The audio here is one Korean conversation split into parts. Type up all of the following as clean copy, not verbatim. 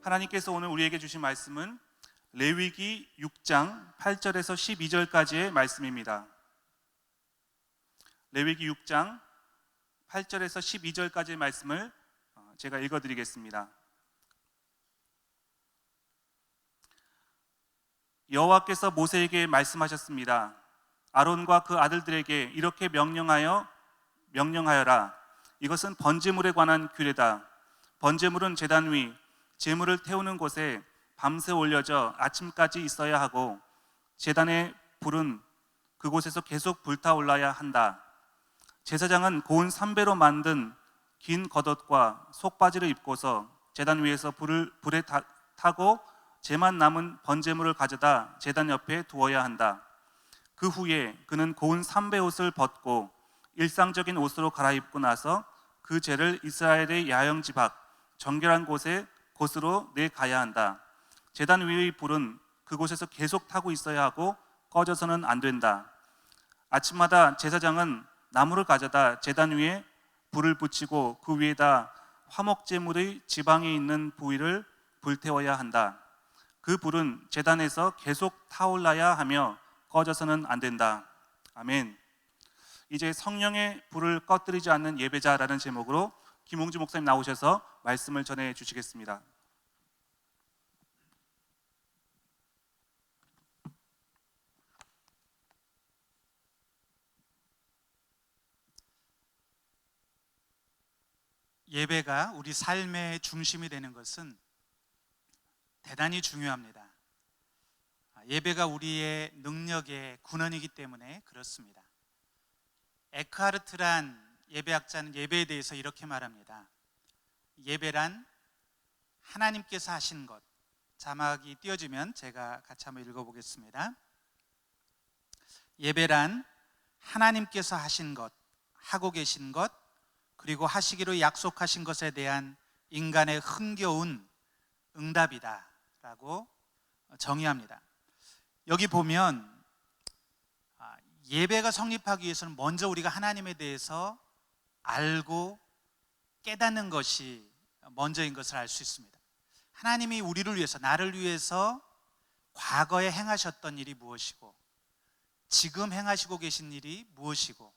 하나님께서 오늘 우리에게 주신 말씀은 레위기 6장 8절에서 12절까지의 말씀입니다. 레위기 6장 8절에서 12절까지의 말씀을 제가 읽어드리겠습니다. 여호와께서 모세에게 말씀하셨습니다. 아론과 그 아들들에게 이렇게 명령하여라. 이것은 번제물에 관한 규례다. 번제물은 제단 위 제물을 태우는 곳에 밤새 올려져 아침까지 있어야 하고 제단의 불은 그곳에서 계속 불타올라야 한다. 제사장은 고운 삼배로 만든 긴 겉옷과 속바지를 입고서 제단 위에서 불에 타고 재만 남은 번제물을 가져다 제단 옆에 두어야 한다. 그 후에 그는 고운 삼배옷을 벗고 일상적인 옷으로 갈아입고 나서 그 죄를 이스라엘의 야영지 밖 정결한 곳으로 내가야 한다. 제단 위의 불은 그곳에서 계속 타고 있어야 하고 꺼져서는 안 된다. 아침마다 제사장은 나무를 가져다 제단 위에 불을 붙이고 그 위에다 화목제물의 지방에 있는 부위를 불태워야 한다. 그 불은 제단에서 계속 타올라야 하며 꺼져서는 안 된다. 아멘. 이제 성령의 불을 꺼뜨리지 않는 예배자라는 제목으로 김홍주 목사님 나오셔서 말씀을 전해 주시겠습니다. 예배가 우리 삶의 중심이 되는 것은 대단히 중요합니다. 예배가 우리의 능력의 근원이기 때문에 그렇습니다. 에크하르트란 예배학자는 예배에 대해서 이렇게 말합니다. 예배란 하나님께서 하신 것. 자막이 띄어지면 제가 같이 한번 읽어보겠습니다. 예배란 하나님께서 하신 것, 하고 계신 것, 그리고 하시기로 약속하신 것에 대한 인간의 흥겨운 응답이다 라고 정의합니다. 여기 보면 예배가 성립하기 위해서는 먼저 우리가 하나님에 대해서 알고 깨닫는 것이 먼저인 것을 알 수 있습니다. 하나님이 우리를 위해서, 나를 위해서 과거에 행하셨던 일이 무엇이고 지금 행하시고 계신 일이 무엇이고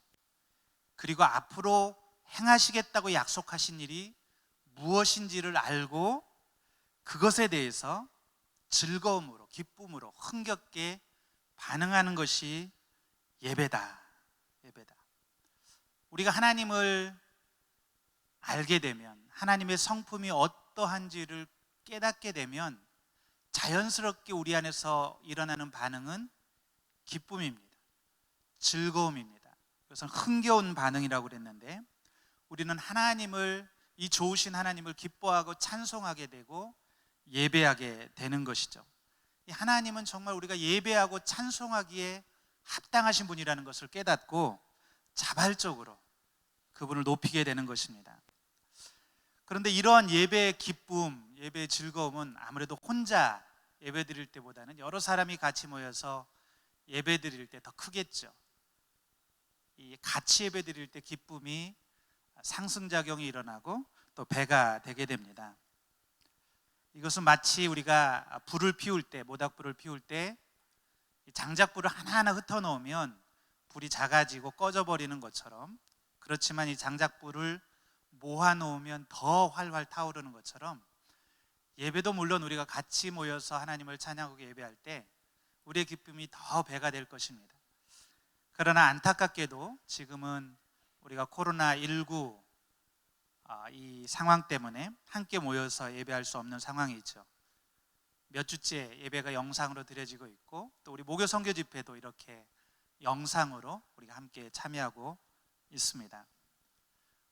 그리고 앞으로 행하시겠다고 약속하신 일이 무엇인지를 알고 그것에 대해서 즐거움으로, 기쁨으로 흥겹게 반응하는 것이 예배다. 우리가 하나님을 알게 되면, 하나님의 성품이 어떠한지를 깨닫게 되면 자연스럽게 우리 안에서 일어나는 반응은 기쁨입니다. 즐거움입니다. 그것은 흥겨운 반응이라고 그랬는데, 우리는 하나님을, 이 좋으신 하나님을 기뻐하고 찬송하게 되고 예배하게 되는 것이죠. 이 하나님은 정말 우리가 예배하고 찬송하기에 합당하신 분이라는 것을 깨닫고 자발적으로 그분을 높이게 되는 것입니다. 그런데 이러한 예배의 기쁨, 예배의 즐거움은 아무래도 혼자 예배 드릴 때보다는 여러 사람이 같이 모여서 예배 드릴 때 더 크겠죠. 이 같이 예배 드릴 때 기쁨이 상승작용이 일어나고 또 배가 되게 됩니다. 이것은 마치 우리가 불을 피울 때, 모닥불을 피울 때 장작불을 하나하나 흩어놓으면 불이 작아지고 꺼져버리는 것처럼, 그렇지만 이 장작불을 모아놓으면 더 활활 타오르는 것처럼 예배도 물론 우리가 같이 모여서 하나님을 찬양하고 예배할 때 우리의 기쁨이 더 배가 될 것입니다. 그러나 안타깝게도 지금은 우리가 코로나19 이 상황 때문에 함께 모여서 예배할 수 없는 상황이죠. 몇 주째 예배가 영상으로 드려지고 있고, 또 우리 목요 선교 집회도 이렇게 영상으로 우리가 함께 참여하고 있습니다.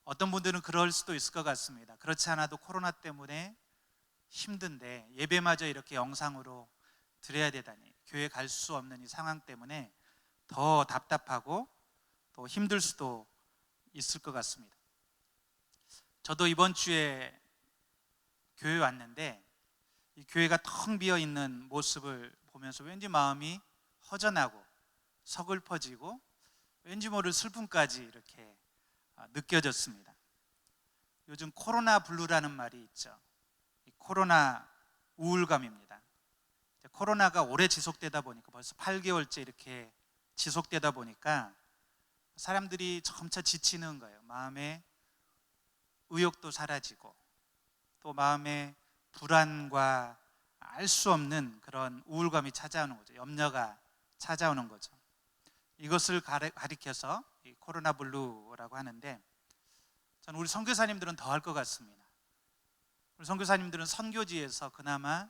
어떤 분들은 그럴 수도 있을 것 같습니다. 그렇지 않아도 코로나 때문에 힘든데 예배마저 이렇게 영상으로 드려야 되다니, 교회 갈 수 없는 이 상황 때문에 더 답답하고 또 힘들 수도 있을 것 같습니다. 저도 이번 주에 교회 왔는데 이 교회가 텅 비어 있는 모습을 보면서 왠지 마음이 허전하고 서글퍼지고 왠지 모를 슬픔까지 이렇게 느껴졌습니다. 요즘 코로나 블루라는 말이 있죠. 이 코로나 우울감입니다. 코로나가 오래 지속되다 보니까 벌써 8개월째 이렇게 지속되다 보니까 사람들이 점차 지치는 거예요. 마음에 의욕도 사라지고 또 마음에 불안과 알 수 없는 그런 우울감이 찾아오는 거죠. 염려가 찾아오는 거죠. 이것을 가리켜서 이 코로나 블루라고 하는데, 저는 우리 선교사님들은 더 할 것 같습니다. 우리 선교사님들은 선교지에서 그나마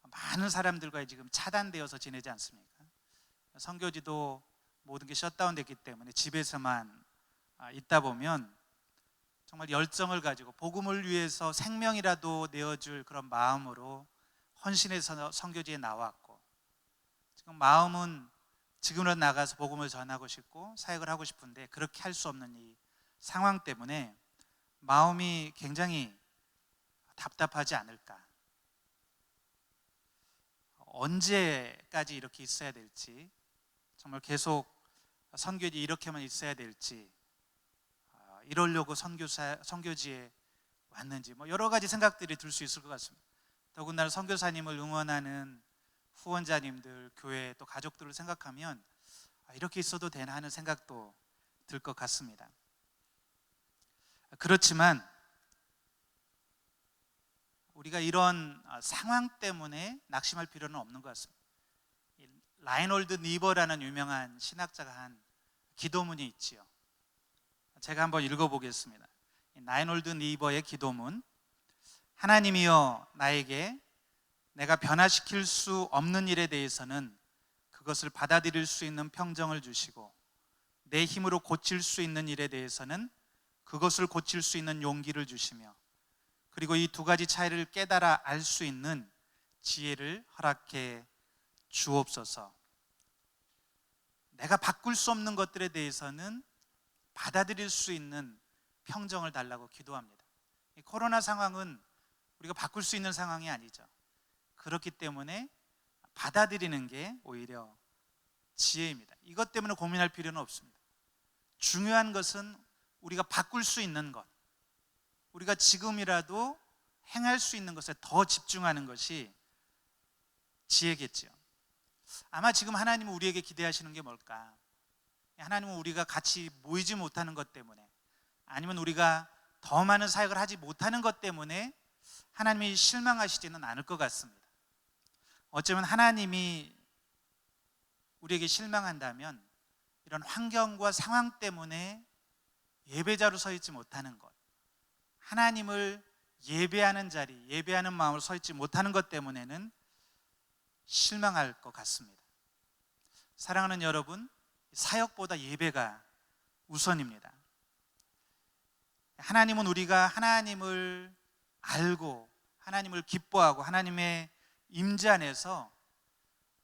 많은 사람들과 지금 차단되어서 지내지 않습니까? 선교지도 모든 게 셧다운 됐기 때문에 집에서만 있다 보면 정말 열정을 가지고 복음을 위해서 생명이라도 내어줄 그런 마음으로 헌신해서 선교지에 나왔고, 지금 마음은 지금으로 나가서 복음을 전하고 싶고 사역을 하고 싶은데 그렇게 할 수 없는 이 상황 때문에 마음이 굉장히 답답하지 않을까. 언제까지 이렇게 있어야 될지, 정말 계속 선교지 이렇게만 있어야 될지, 이러려고 선교지에 왔는지 여러 가지 생각들이 들 수 있을 것 같습니다. 더군다나 선교사님을 응원하는 후원자님들, 교회 또 가족들을 생각하면 이렇게 있어도 되나 하는 생각도 들 것 같습니다. 그렇지만 우리가 이런 상황 때문에 낙심할 필요는 없는 것 같습니다. 라인홀드 니버라는 유명한 신학자가 한 기도문이 있지요. 제가 한번 읽어보겠습니다. 라인홀드 니버의 기도문. 하나님이여, 나에게 내가 변화시킬 수 없는 일에 대해서는 그것을 받아들일 수 있는 평정을 주시고, 내 힘으로 고칠 수 있는 일에 대해서는 그것을 고칠 수 있는 용기를 주시며, 그리고 이 두 가지 차이를 깨달아 알 수 있는 지혜를 허락해 주옵소서. 내가 바꿀 수 없는 것들에 대해서는 받아들일 수 있는 평정을 달라고 기도합니다. 이 코로나 상황은 우리가 바꿀 수 있는 상황이 아니죠. 그렇기 때문에 받아들이는 게 오히려 지혜입니다. 이것 때문에 고민할 필요는 없습니다. 중요한 것은 우리가 바꿀 수 있는 것, 우리가 지금이라도 행할 수 있는 것에 더 집중하는 것이 지혜겠죠. 아마 지금 하나님은 우리에게 기대하시는 게 뭘까? 하나님은 우리가 같이 모이지 못하는 것 때문에, 아니면 우리가 더 많은 사역을 하지 못하는 것 때문에 하나님이 실망하시지는 않을 것 같습니다. 어쩌면 하나님이 우리에게 실망한다면 이런 환경과 상황 때문에 예배자로 서 있지 못하는 것, 하나님을 예배하는 자리, 예배하는 마음으로 서 있지 못하는 것 때문에는 실망할 것 같습니다. 사랑하는 여러분, 사역보다 예배가 우선입니다. 하나님은 우리가 하나님을 알고 하나님을 기뻐하고 하나님의 임재 안에서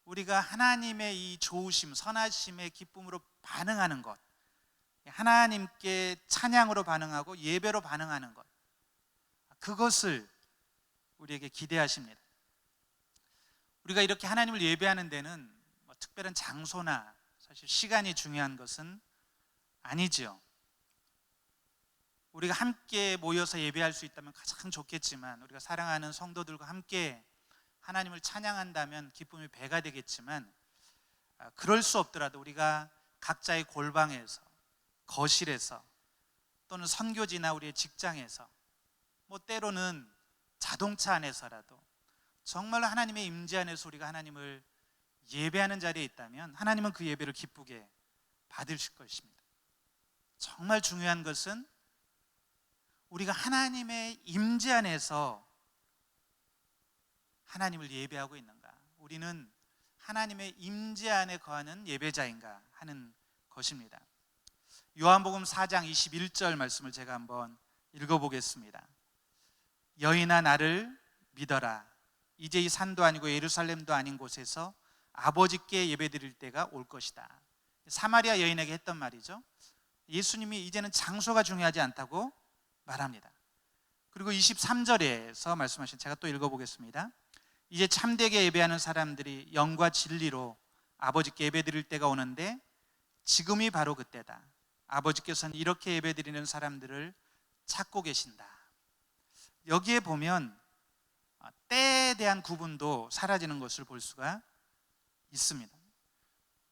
우리가 하나님의 이 좋으심, 선하심의 기쁨으로 반응하는 것, 하나님께 찬양으로 반응하고 예배로 반응하는 것, 그것을 우리에게 기대하십니다. 우리가 이렇게 하나님을 예배하는 데는 특별한 장소나 사실 시간이 중요한 것은 아니죠. 우리가 함께 모여서 예배할 수 있다면 가장 좋겠지만, 우리가 사랑하는 성도들과 함께 하나님을 찬양한다면 기쁨이 배가 되겠지만, 그럴 수 없더라도 우리가 각자의 골방에서, 거실에서, 또는 선교지나 우리의 직장에서, 때로는 자동차 안에서라도 정말로 하나님의 임재 안에서 우리가 하나님을 예배하는 자리에 있다면 하나님은 그 예배를 기쁘게 받으실 것입니다. 정말 중요한 것은 우리가 하나님의 임재 안에서 하나님을 예배하고 있는가, 우리는 하나님의 임재 안에 거하는 예배자인가 하는 것입니다. 요한복음 4장 21절 말씀을 제가 한번 읽어보겠습니다. 여인아, 나를 믿어라. 이제 이 산도 아니고 예루살렘도 아닌 곳에서 아버지께 예배드릴 때가 올 것이다. 사마리아 여인에게 했던 말이죠. 예수님이 이제는 장소가 중요하지 않다고 말합니다. 그리고 23절에서 말씀하신, 제가 또 읽어보겠습니다. 이제 참되게 예배하는 사람들이 영과 진리로 아버지께 예배드릴 때가 오는데 지금이 바로 그때다. 아버지께서는 이렇게 예배드리는 사람들을 찾고 계신다. 여기에 보면 때에 대한 구분도 사라지는 것을 볼 수가 있습니다.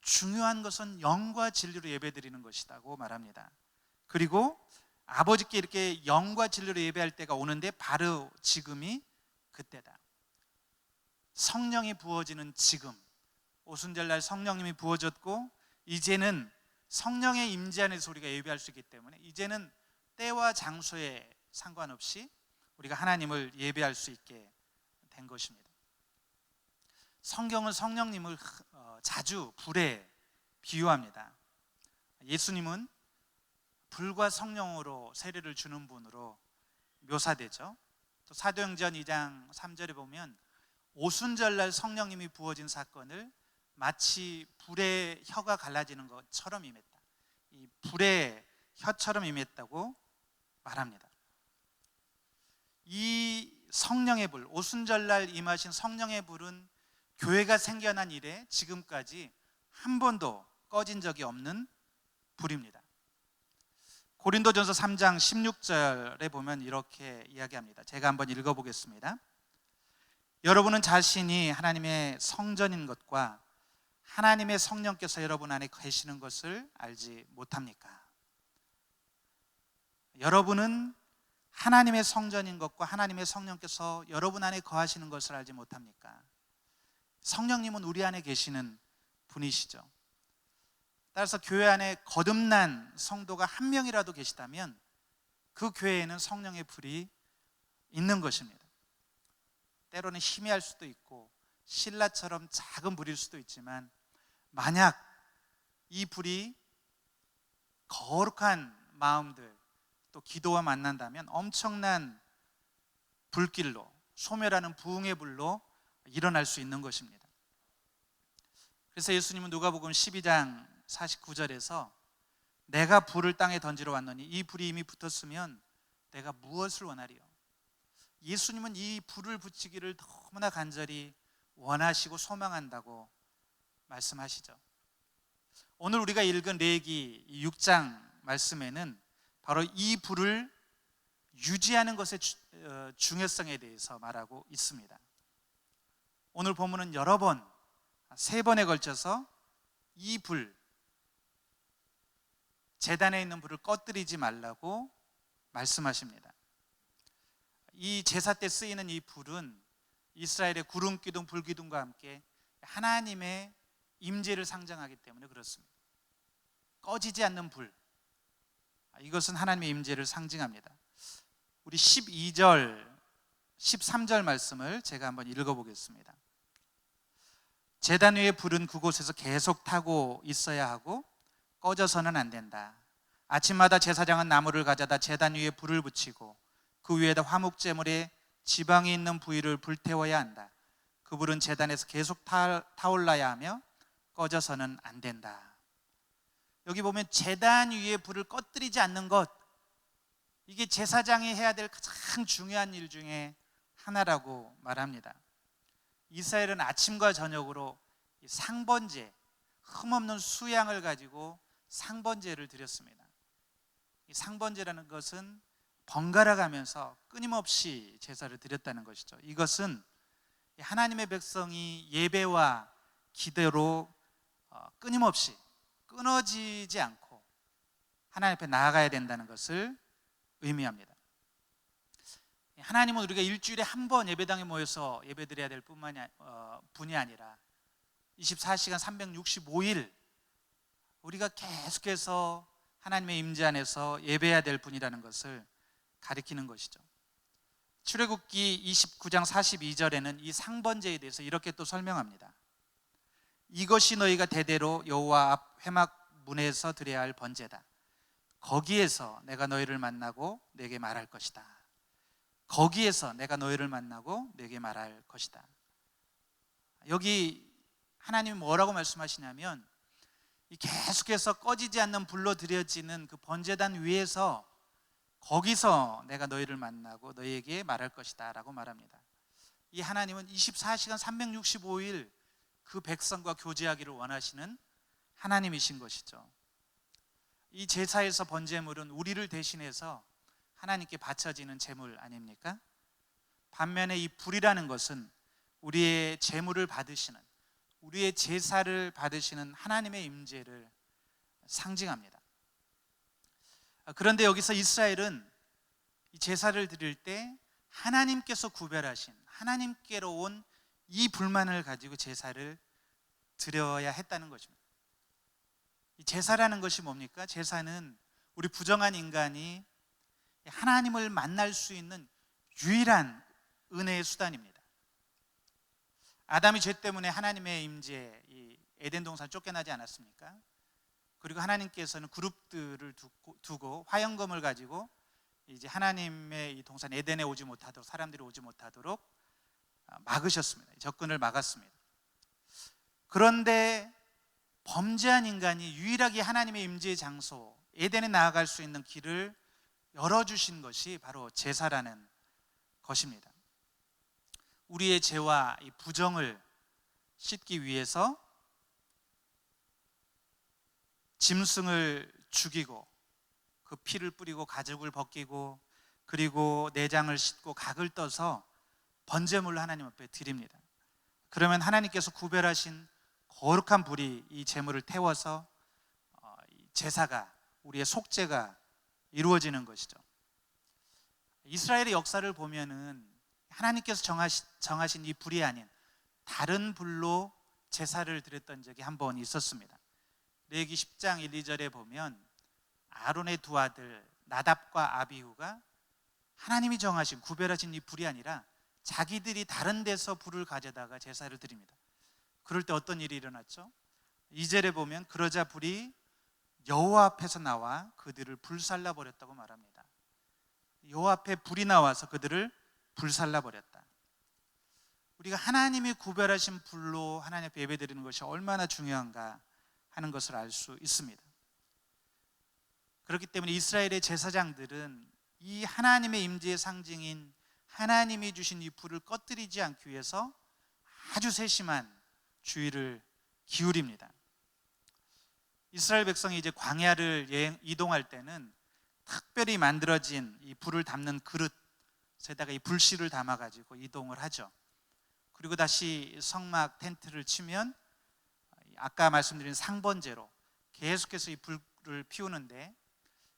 중요한 것은 영과 진리로 예배드리는 것이라고 말합니다. 그리고 아버지께 이렇게 영과 진리로 예배할 때가 오는데 바로 지금이 그때다. 성령이 부어지는 지금, 오순절날 성령님이 부어졌고 이제는 성령의 임재 안에서 우리가 예배할 수 있기 때문에 이제는 때와 장소에 상관없이 우리가 하나님을 예배할 수 있게 된 것입니다. 성경은 성령님을 자주 불에 비유합니다. 예수님은 불과 성령으로 세례를 주는 분으로 묘사되죠. 또 사도행전 2장 3절에 보면 오순절날 성령님이 부어진 사건을 마치 불의 혀가 갈라지는 것처럼 임했다. 이 불의 혀처럼 임했다고 말합니다. 이 성령의 불, 오순절날 임하신 성령의 불은 교회가 생겨난 이래 지금까지 한 번도 꺼진 적이 없는 불입니다. 고린도전서 3장 16절에 보면 이렇게 이야기합니다. 제가 한번 읽어보겠습니다. 여러분은 자신이 하나님의 성전인 것과 하나님의 성령께서 여러분 안에 계시는 것을 알지 못합니까? 여러분은 하나님의 성전인 것과 하나님의 성령께서 여러분 안에 거하시는 것을 알지 못합니까? 성령님은 우리 안에 계시는 분이시죠. 따라서 교회 안에 거듭난 성도가 한 명이라도 계시다면 그 교회에는 성령의 불이 있는 것입니다. 때로는 희미할 수도 있고 신라처럼 작은 불일 수도 있지만 만약 이 불이 거룩한 마음들 또 기도와 만난다면 엄청난 불길로 소멸하는 부흥의 불로 일어날 수 있는 것입니다. 그래서 예수님은 누가복음 12장 49절에서 내가 불을 땅에 던지러 왔노니 이 불이 이미 붙었으면 내가 무엇을 원하리요? 예수님은 이 불을 붙이기를 너무나 간절히 원하시고 소망한다고 말씀하시죠. 오늘 우리가 읽은 레위기 6장 말씀에는 바로 이 불을 유지하는 것의 중요성에 대해서 말하고 있습니다. 오늘 본문은 여러 번, 3번에 걸쳐서 이 불, 제단에 있는 불을 꺼뜨리지 말라고 말씀하십니다. 이 제사 때 쓰이는 이 불은 이스라엘의 구름 기둥, 불 기둥과 함께 하나님의 임재를 상징하기 때문에 그렇습니다. 꺼지지 않는 불, 이것은 하나님의 임재를 상징합니다. 우리 12절, 13절 말씀을 제가 한번 읽어보겠습니다. 제단 위의 불은 그곳에서 계속 타고 있어야 하고 꺼져서는 안 된다. 아침마다 제사장은 나무를 가져다 제단 위에 불을 붙이고 그 위에다 화목제물에 지방이 있는 부위를 불태워야 한다. 그 불은 제단에서 계속 타올라야 하며 꺼져서는 안 된다. 여기 보면 제단 위에 불을 꺼뜨리지 않는 것, 이게 제사장이 해야 될 가장 중요한 일 중에 하나라고 말합니다. 이스라엘은 아침과 저녁으로 상번제, 흠없는 수양을 가지고 상번제를 드렸습니다. 이 상번제라는 것은 번갈아 가면서 끊임없이 제사를 드렸다는 것이죠. 이것은 하나님의 백성이 예배와 기도로 끊임없이 끊어지지 않고 하나님 앞에 나아가야 된다는 것을 의미합니다. 하나님은 우리가 일주일에 한 번 예배당에 모여서 예배드려야 될 분이 아니라 24시간 365일 우리가 계속해서 하나님의 임재 안에서 예배해야 될 분이라는 것을 가리키는 것이죠. 출애굽기 29장 42절에는 이 상번제에 대해서 이렇게 또 설명합니다. 이것이 너희가 대대로 여호와 앞 회막 문에서 드려야 할 번제다. 거기에서 내가 너희를 만나고 내게 말할 것이다. 거기에서 내가 너희를 만나고 내게 말할 것이다. 여기 하나님이 뭐라고 말씀하시냐면 계속해서 꺼지지 않는 불로 드려지는 그 번제단 위에서 거기서 내가 너희를 만나고 너희에게 말할 것이다 라고 말합니다. 이 하나님은 24시간 365일 그 백성과 교제하기를 원하시는 하나님이신 것이죠. 이 제사에서 번제물은 우리를 대신해서 하나님께 바쳐지는 제물 아닙니까? 반면에 이 불이라는 것은 우리의 제물을 받으시는, 우리의 제사를 받으시는 하나님의 임재를 상징합니다. 그런데 여기서 이스라엘은 이 제사를 드릴 때 하나님께서 구별하신, 하나님께로 온 이 불만을 가지고 제사를 드려야 했다는 것입니다. 이 제사라는 것이 뭡니까? 제사는 우리 부정한 인간이 하나님을 만날 수 있는 유일한 은혜의 수단입니다. 아담이 죄 때문에 하나님의 임재, 이 에덴 동산 쫓겨나지 않았습니까? 그리고 하나님께서는 그룹들을 두고 화영검을 가지고 이제 하나님의 이 동산 에덴에 오지 못하도록, 사람들이 오지 못하도록 막으셨습니다. 접근을 막았습니다. 그런데 범죄한 인간이 유일하게 하나님의 임재의 장소 에덴에 나아갈 수 있는 길을 열어주신 것이 바로 제사라는 것입니다. 우리의 죄와 이 부정을 씻기 위해서 짐승을 죽이고 그 피를 뿌리고 가죽을 벗기고 그리고 내장을 씻고 각을 떠서 번제물로 하나님 앞에 드립니다. 그러면 하나님께서 구별하신 거룩한 불이 이 제물을 태워서 제사가, 우리의 속죄가 이루어지는 것이죠. 이스라엘의 역사를 보면은 하나님께서 정하신 이 불이 아닌 다른 불로 제사를 드렸던 적이 한 번 있었습니다. 레위기 10장 1, 2절에 보면 아론의 두 아들 나답과 아비후가 하나님이 정하신, 구별하신 이 불이 아니라 자기들이 다른 데서 불을 가져다가 제사를 드립니다. 그럴 때 어떤 일이 일어났죠? 2절에 보면 그러자 불이 여호와 앞에서 나와 그들을 불살라 버렸다고 말합니다. 여호와 앞에 불이 나와서 그들을 불살라 버렸다. 우리가 하나님이 구별하신 불로 하나님 앞에 예배드리는 것이 얼마나 중요한가 하는 것을 알 수 있습니다. 그렇기 때문에 이스라엘의 제사장들은 이 하나님의 임재의 상징인 하나님이 주신 이 불을 꺼뜨리지 않기 위해서 아주 세심한 주의를 기울입니다. 이스라엘 백성이 이제 광야를 이동할 때는 특별히 만들어진 이 불을 담는 그릇에다가 이 불씨를 담아가지고 이동을 하죠. 그리고 다시 성막 텐트를 치면 아까 말씀드린 상번제로 계속해서 이 불을 피우는데,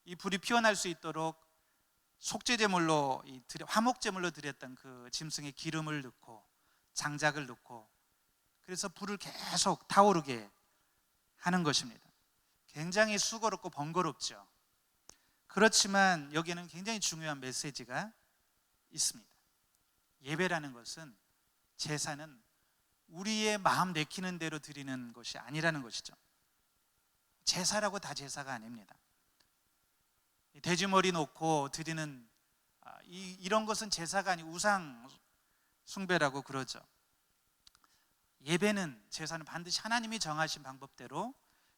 이 불이 피어날 수 있도록 속죄제물로, 화목제물로 드렸던 그 짐승의 기름을 넣고 장작을 넣고, 그래서 불을 계속 타오르게 하는 것입니다. 굉장히 수고롭고 번거롭죠. 그렇지만 여기에는 굉장히 중요한 메시지가 있습니다. 예배라는 것은, 제사는 우리의 마음 내키는 대로 드리는 것이 아니라는 것이죠. 제사라고 다 제사가 아닙니다. 돼지머리 놓고 드리는 이런 것은 제사가 아니고 우상 숭배라고 그러죠. 예배는, 제사는 반드시 하나님이 정하신 방법대로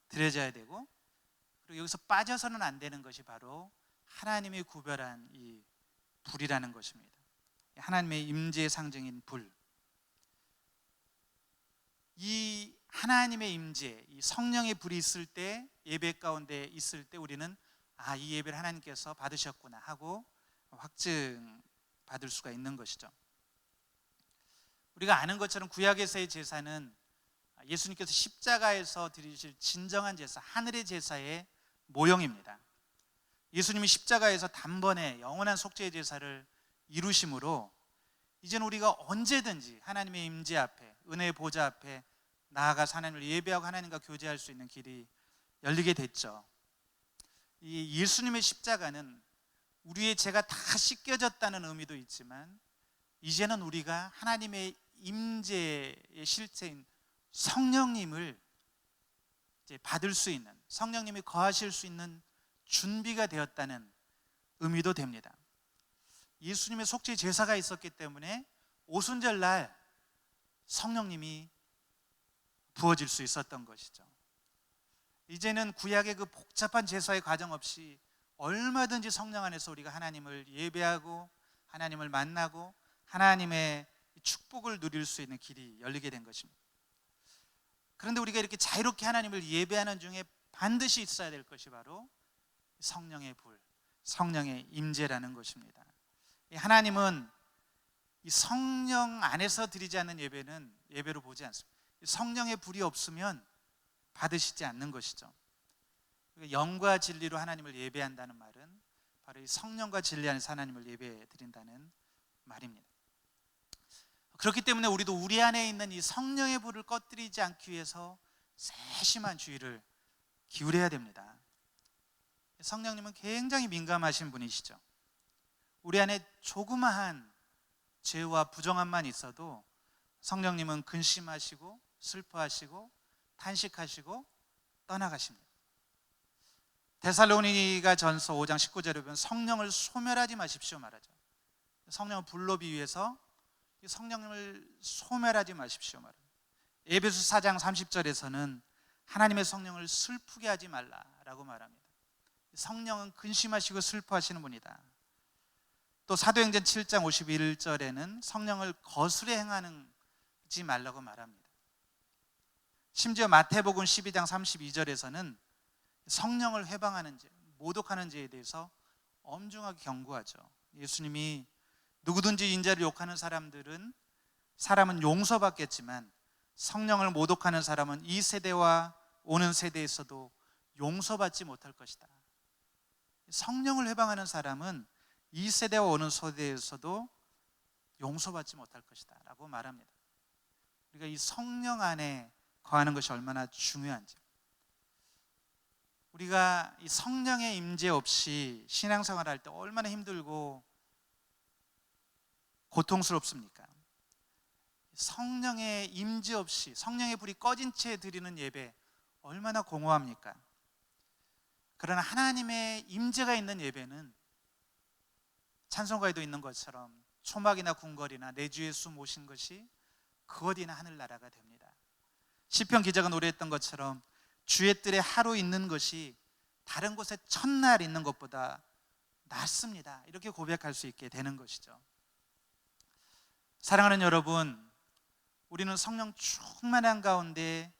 드려져야 되고, 그리고 여기서 빠져서는 안 되는 것이 바로 하나님이 구별한 이 불이라는 것입니다. 하나님의 임재의 상징인 불. 이 하나님의 임재, 이 성령의 불이 있을 때, 예배 가운데 있을 때 우리는 이 예배를 하나님께서 받으셨구나 하고 확증 받을 수가 있는 것이죠. 우리가 아는 것처럼 구약에서의 제사는 예수님께서 십자가에서 드리실 진정한 제사, 하늘의 제사의 모형입니다. 예수님이 십자가에서 단번에 영원한 속죄의 제사를 이루심으로 이제는 우리가 언제든지 하나님의 임재 앞에, 은혜의 보좌 앞에 나아가서 하나님을 예배하고 하나님과 교제할 수 있는 길이 열리게 됐죠. 이 예수님의 십자가는 우리의 죄가 다 씻겨졌다는 의미도 있지만, 이제는 우리가 하나님의 임재의 실체인 성령님을 이제 받을 수 있는, 성령님이 거하실 수 있는 준비가 되었다는 의미도 됩니다. 예수님의 속죄 제사가 있었기 때문에 오순절 날 성령님이 부어질 수 있었던 것이죠. 이제는 구약의 그 복잡한 제사의 과정 없이 얼마든지 성령 안에서 우리가 하나님을 예배하고 하나님을 만나고 하나님의 축복을 누릴 수 있는 길이 열리게 된 것입니다. 그런데 우리가 이렇게 자유롭게 하나님을 예배하는 중에 반드시 있어야 될 것이 바로 성령의 불, 성령의 임재라는 것입니다. 하나님은 이 성령 안에서 드리지 않는 예배는 예배로 보지 않습니다. 성령의 불이 없으면 받으시지 않는 것이죠. 영과 진리로 하나님을 예배한다는 말은 바로 이 성령과 진리 안에서 하나님을 예배 드린다는 말입니다. 그렇기 때문에 우리도 우리 안에 있는 이 성령의 불을 꺼뜨리지 않기 위해서 세심한 주의를 기울여야 됩니다. 성령님은 굉장히 민감하신 분이시죠. 우리 안에 조그마한 죄와 부정함만 있어도 성령님은 근심하시고 슬퍼하시고 탄식하시고 떠나가십니다. 데살로니가 전서 5장 19절에 보면 성령을 소멸하지 마십시오 말하죠. 성령을 불로 비유해서 성령님을 소멸하지 마십시오 말합니다. 에베소 4장 30절에서는 하나님의 성령을 슬프게 하지 말라라고 말합니다. 성령은 근심하시고 슬퍼하시는 분이다. 또 사도행전 7장 51절에는 성령을 거스려 행하지 말라고 말합니다. 심지어 마태복음 12장 32절에서는 성령을 회방하는 죄, 모독하는 죄에 대해서 엄중하게 경고하죠. 예수님이 누구든지 인자를 욕하는 사람은 용서받겠지만 성령을 모독하는 사람은 이 세대와 오는 세대에서도 용서받지 못할 것이다. 성령을 회방하는 사람은 이 세대와 오는 세대에서도 용서받지 못할 것이다 라고 말합니다. 우리가 이 성령 안에 거하는 것이 얼마나 중요한지, 우리가 이 성령의 임재 없이 신앙생활을 할 때 얼마나 힘들고 고통스럽습니까? 성령의 임재 없이 성령의 불이 꺼진 채 드리는 예배 얼마나 공허합니까? 그러나 하나님의 임재가 있는 예배는 찬송가에도 있는 것처럼 초막이나 궁궐이나 내 주의 수 모신 것이 그 어디나 하늘나라가 됩니다. 시편 기자가 노래했던 것처럼 주의 뜰에 하루 있는 것이 다른 곳에 첫날 있는 것보다 낫습니다. 이렇게 고백할 수 있게 되는 것이죠. 사랑하는 여러분, 우리는 성령 충만한 가운데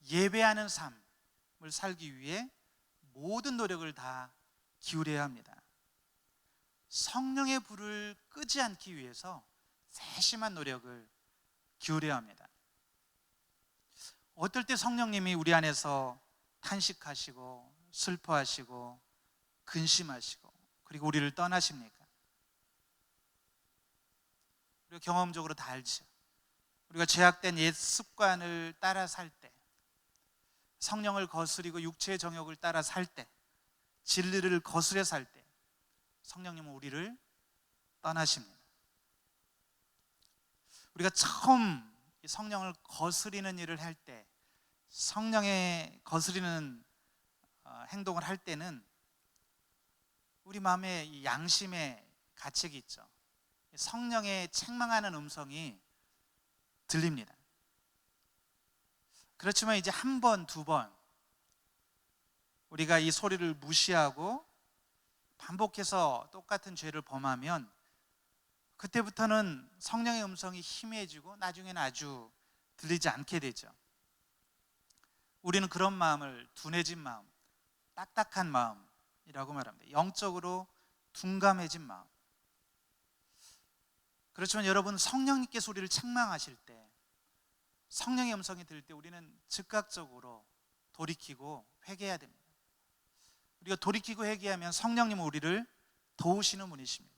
예배하는 삶을 살기 위해 모든 노력을 다 기울여야 합니다. 성령의 불을 끄지 않기 위해서 세심한 노력을 기울여야 합니다. 어떨 때 성령님이 우리 안에서 탄식하시고 슬퍼하시고 근심하시고 그리고 우리를 떠나십니까? 우리가 경험적으로 다 알죠. 우리가 죄악된 옛 습관을 따라 살 때, 성령을 거스리고 육체의 정욕을 따라 살 때, 진리를 거스려 살 때 성령님은 우리를 떠나십니다. 우리가 처음 성령을 거스리는 일을 할 때, 성령의 거스리는 행동을 할 때는 우리 마음에 이 양심의 가책이 있죠. 성령의 책망하는 음성이 들립니다. 그렇지만 이제 한 번, 두 번 우리가 이 소리를 무시하고 반복해서 똑같은 죄를 범하면 그때부터는 성령의 음성이 희미해지고 나중에는 아주 들리지 않게 되죠. 우리는 그런 마음을 둔해진 마음, 딱딱한 마음이라고 말합니다. 영적으로 둔감해진 마음. 그렇지만 여러분, 성령님께서 우리를 책망하실 때, 성령의 음성이 들릴 때 우리는 즉각적으로 돌이키고 회개해야 됩니다. 우리가 돌이키고 회개하면 성령님은 우리를 도우시는 분이십니다.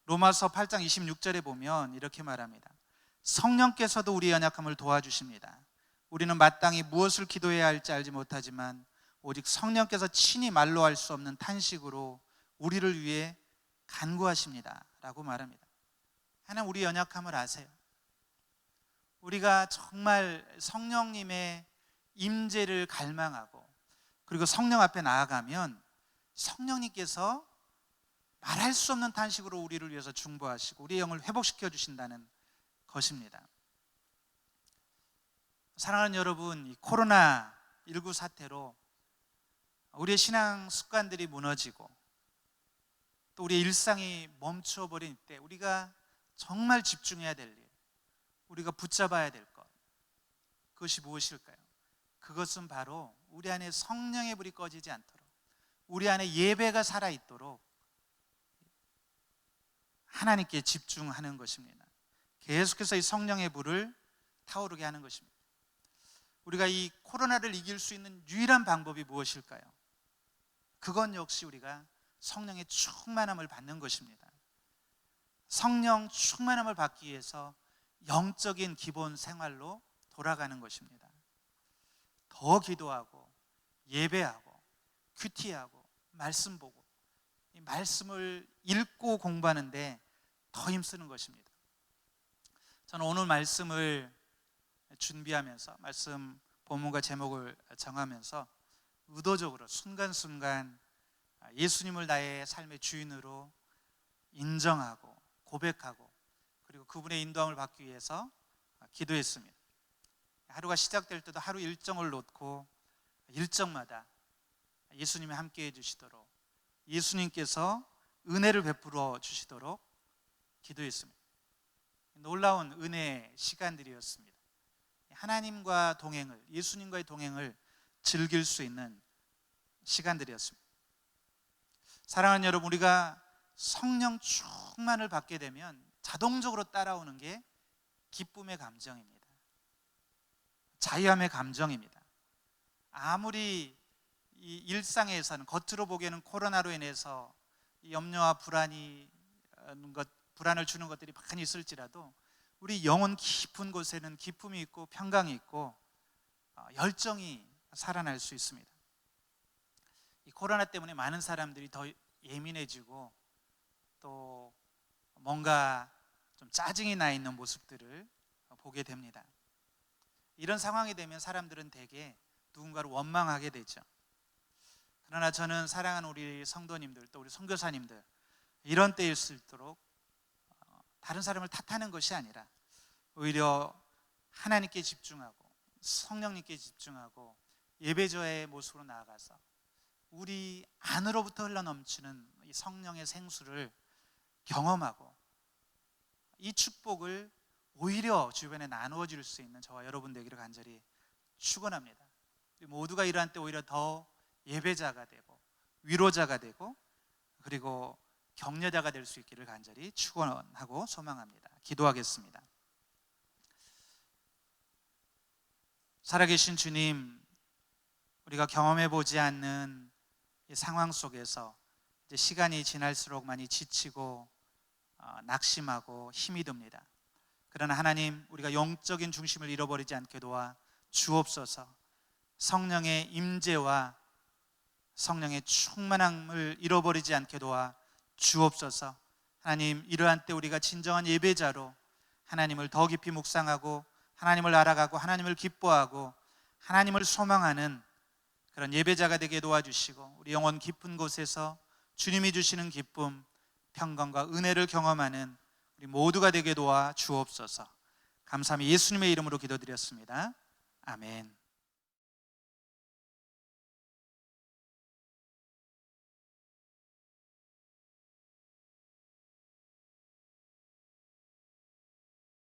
로마서 8장 26절에 보면 이렇게 말합니다. 성령께서도 우리의 연약함을 도와주십니다. 우리는 마땅히 무엇을 기도해야 할지 알지 못하지만 오직 성령께서 친히 말로 할 수 없는 탄식으로 우리를 위해 간구하십니다 라고 말합니다. 하나님, 우리 연약함을 아세요. 우리가 정말 성령님의 임재를 갈망하고 그리고 성령 앞에 나아가면 성령님께서 말할 수 없는 탄식으로 우리를 위해서 중보하시고 우리의 영을 회복시켜 주신다는 것입니다. 사랑하는 여러분, 이 코로나19 사태로 우리의 신앙 습관들이 무너지고 또 우리의 일상이 멈춰버린 때 우리가 정말 집중해야 될 일, 우리가 붙잡아야 될 것, 그것이 무엇일까요? 그것은 바로 우리 안에 성령의 불이 꺼지지 않도록, 우리 안에 예배가 살아있도록 하나님께 집중하는 것입니다. 계속해서 이 성령의 불을 타오르게 하는 것입니다. 우리가 이 코로나를 이길 수 있는 유일한 방법이 무엇일까요? 그건 역시 우리가 성령의 충만함을 받는 것입니다. 성령 충만함을 받기 위해서 영적인 기본 생활로 돌아가는 것입니다. 더 기도하고 예배하고 큐티하고 말씀 보고 이 말씀을 읽고 공부하는데 더 힘쓰는 것입니다. 저는 오늘 말씀을 준비하면서 말씀 본문과 제목을 정하면서 의도적으로 순간순간 예수님을 나의 삶의 주인으로 인정하고 고백하고 그리고 그분의 인도함을 받기 위해서 기도했습니다. 하루가 시작될 때도 하루 일정을 놓고 일정마다 예수님이 함께 해주시도록 예수님께서 은혜를 베풀어 주시도록 기도했습니다. 놀라운 은혜의 시간들이었습니다. 하나님과 동행을, 예수님과의 동행을 즐길 수 있는 시간들이었습니다. 사랑하는 여러분, 우리가 성령 충만을 받게 되면 자동적으로 따라오는 게 기쁨의 감정입니다. 자유함의 감정입니다. 아무리 이 일상에서는 겉으로 보기에는 코로나로 인해서 염려와 불안을 주는 것들이 많이 있을지라도 우리 영혼 깊은 곳에는 기쁨이 있고 평강이 있고 열정이 살아날 수 있습니다. 이 코로나 때문에 많은 사람들이 더 예민해지고 또 뭔가 좀 짜증이 나 있는 모습들을 보게 됩니다. 이런 상황이 되면 사람들은 대개 누군가를 원망하게 되죠. 그러나 저는 사랑하는 우리 성도님들 또 우리 선교사님들 이런 때일수록 다른 사람을 탓하는 것이 아니라 오히려 하나님께 집중하고 성령님께 집중하고 예배자의 모습으로 나아가서 우리 안으로부터 흘러넘치는 이 성령의 생수를 경험하고 이 축복을 오히려 주변에 나누어 줄 수 있는 저와 여러분 되기를 간절히 축원합니다. 모두가 이러한 때 오히려 더 예배자가 되고 위로자가 되고 그리고 격려자가 될 수 있기를 간절히 축원하고 소망합니다. 기도하겠습니다. 살아계신 주님, 우리가 경험해 보지 않는 이 상황 속에서 이제 시간이 지날수록 많이 지치고 낙심하고 힘이 듭니다. 그러나 하나님, 우리가 영적인 중심을 잃어버리지 않게 도와 주옵소서. 성령의 임재와 성령의 충만함을 잃어버리지 않게 도와 주옵소서. 하나님, 이러한 때 우리가 진정한 예배자로 하나님을 더 깊이 묵상하고 하나님을 알아가고 하나님을 기뻐하고 하나님을 소망하는 그런 예배자가 되게 도와주시고 우리 영혼 깊은 곳에서 주님이 주시는 기쁨, 평강과 은혜를 경험하는 우리 모두가 되게 도와 주옵소서. 감사함이 예수님의 이름으로 기도드렸습니다. 아멘.